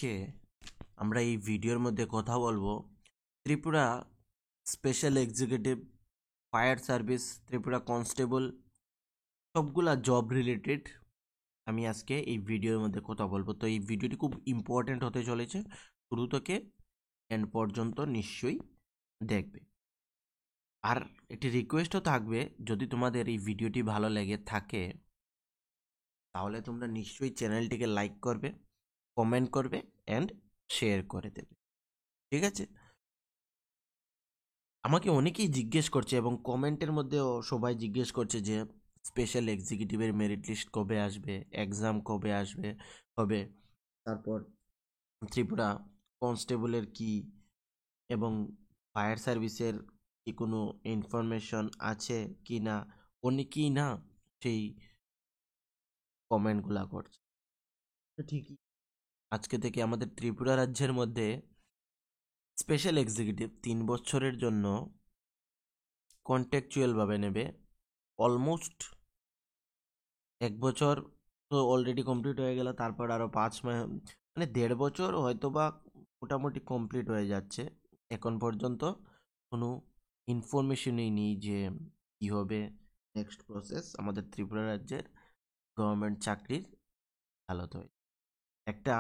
আজকে আমরা এই ভিডিওর মধ্যে কথা বলবো Tripura special executive, fire service, Tripura constable, সবগুলা জব রিলেটেড আমি আজকে এই ভিডিওর মধ্যে কথা বলবো। তো এই ভিডিওটি খুব ইম্পর্ট্যান্ট হতে চলেছে, শুরু থেকে এন্ড পর্যন্ত নিশ্চয়ই দেখবে। আর একটি রিকোয়েস্টও থাকবে, যদি তোমাদের এই ভিডিওটি ভালো লেগে থাকে তাহলে তোমরা নিশ্চয়ই চ্যানেলটিকে লাইক করবে, কমেন্ট করবে অ্যান্ড শেয়ার করে দেবে। ঠিক আছে? আমাকে অনেকেই জিজ্ঞেস করছে এবং কমেন্টের মধ্যেও সবাই জিজ্ঞেস করছে যে স্পেশাল এক্সিকিউটিভের মেরিট লিস্ট কবে আসবে, এক্সাম কবে আসবে হবে, তারপর ত্রিপুরা কনস্টেবলের কি এবং ফায়ার সার্ভিসের কি কোনো ইনফরমেশন আছে কি না, অনেকেই না সেই কমেন্টগুলা করছে। তো ঠিকই, আজকে থেকে আমাদের ত্রিপুরা রাজ্যের মধ্যে স্পেশাল এক্সিকিউটিভ 3 বছরের জন্য কন্ট্রাকচুয়ালভাবে নেবে। অলমোস্ট 1 বছর তো অলরেডি কমপ্লিট হয়ে গেল, তারপর আরও 5 মাস, মানে 1.5 বছর হয়তো বা মোটামুটি কমপ্লিট হয়ে যাচ্ছে। এখন পর্যন্ত কোনো ইনফরমেশনই নেই যে কী হবে নেক্সট প্রসেস আমাদের ত্রিপুরা রাজ্যের গভর্নমেন্ট চাকরির হালত হয়ে। একটা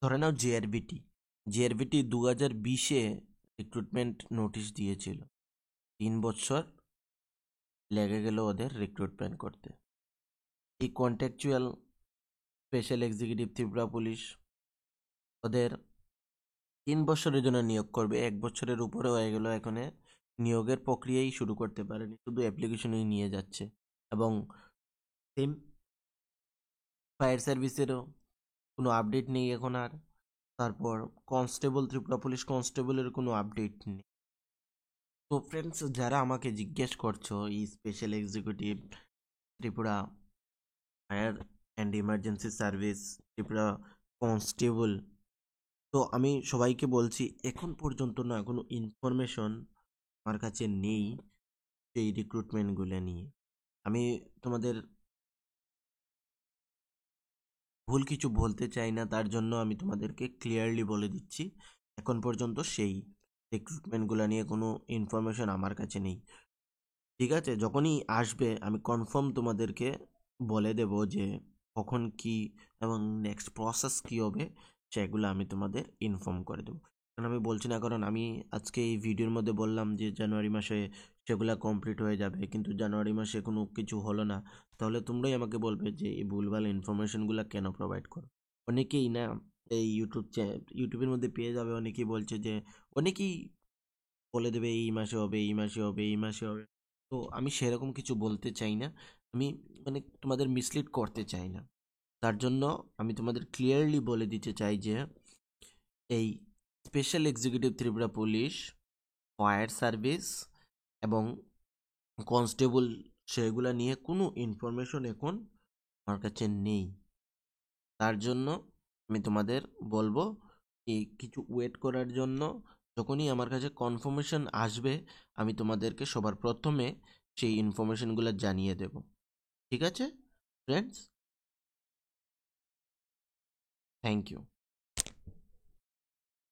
ধরে নাও জিআরবিটি 2020-এ রিক্রুটমেন্ট নোটিশ দিয়েছিল, 3 বছর লেগে গেল ওদের রিক্রুটমেন্ট করতে। এই contractual special executive Tripura police ওদের 3 বছরের জন্য নিয়োগ করবে। 1 বছরের উপরে হয়ে গেল, এখানে নিয়োগের প্রক্রিয়াই শুরু করতে পারেনি, শুধু অ্যাপ্লিকেশনই নিয়ে যাচ্ছে। এবং সেম ফায়ার সার্ভিসেরও কোনো আপডেট নেই এখন আর। তারপর কনস্টেবল, ত্রিপুরা পুলিশ কনস্টেবলের কোনো আপডেট নেই। তো ফ্রেন্ডস, যারা আমাকে জিজ্ঞেস করছো এই special executive, Tripura fire and emergency service, Tripura constable, তো আমি সবাইকে বলছি এখন পর্যন্ত না কোনো ইনফরমেশন আমার কাছে নেই এই রিক্রুটমেন্টগুলো নিয়ে। আমি তোমাদের ভুল কিছু বলতে চাই না, তার জন্য আমি তোমাদেরকে ক্লিয়ারলি বলে দিচ্ছি এখন পর্যন্ত সেই রিক্রুটমেন্টগুলো নিয়ে কোনো ইনফরমেশন আমার কাছে নেই। ঠিক আছে, যখনই আসবে আমি কনফার্ম তোমাদেরকে বলে দেব যে কখন কি এবং নেক্সট প্রসেস কী হবে, সেগুলো আমি তোমাদের ইনফর্ম করে দেবো। কারণ আমি বলছি না, কারণ আমি আজকে এই ভিডিওর মধ্যে বললাম যে জানুয়ারি মাসে সেগুলো কমপ্লিট হয়ে যাবে, কিন্তু জানুয়ারি মাসে কোনো কিছু হলো না, তাহলে তোমরাই আমাকে বলবে যে এই ভুলভাল ইনফরমেশনগুলো কেন প্রোভাইড করো। অনেকেই না এই ইউটিউবের মধ্যে পেয়ে যাবে, অনেকেই বলছে যে অনেকেই বলে দেবে এই মাসে হবে, এই মাসে হবে, এই মাসে হবে। তো আমি সেরকম কিছু বলতে চাই না, আমি মানে তোমাদের মিসলিড করতে চাই না। তার জন্য আমি তোমাদের ক্লিয়ারলি বলে দিতে চাই যে এই special executive Tripura police, fire service এবং কনস্টেবল, সেগুলো নিয়ে কোনো ইনফরমেশন এখন আমার কাছে নেই। তার জন্য আমি তোমাদের বলবো কি কিছু ওয়েট করার জন্য। যখনই আমার কাছে কনফার্মেশন আসবে আমি তোমাদেরকে সবার প্রথমে সেই ইনফরমেশনগুলো জানিয়ে দেব। ঠিক আছে ফ্রেন্ডস? Thank you.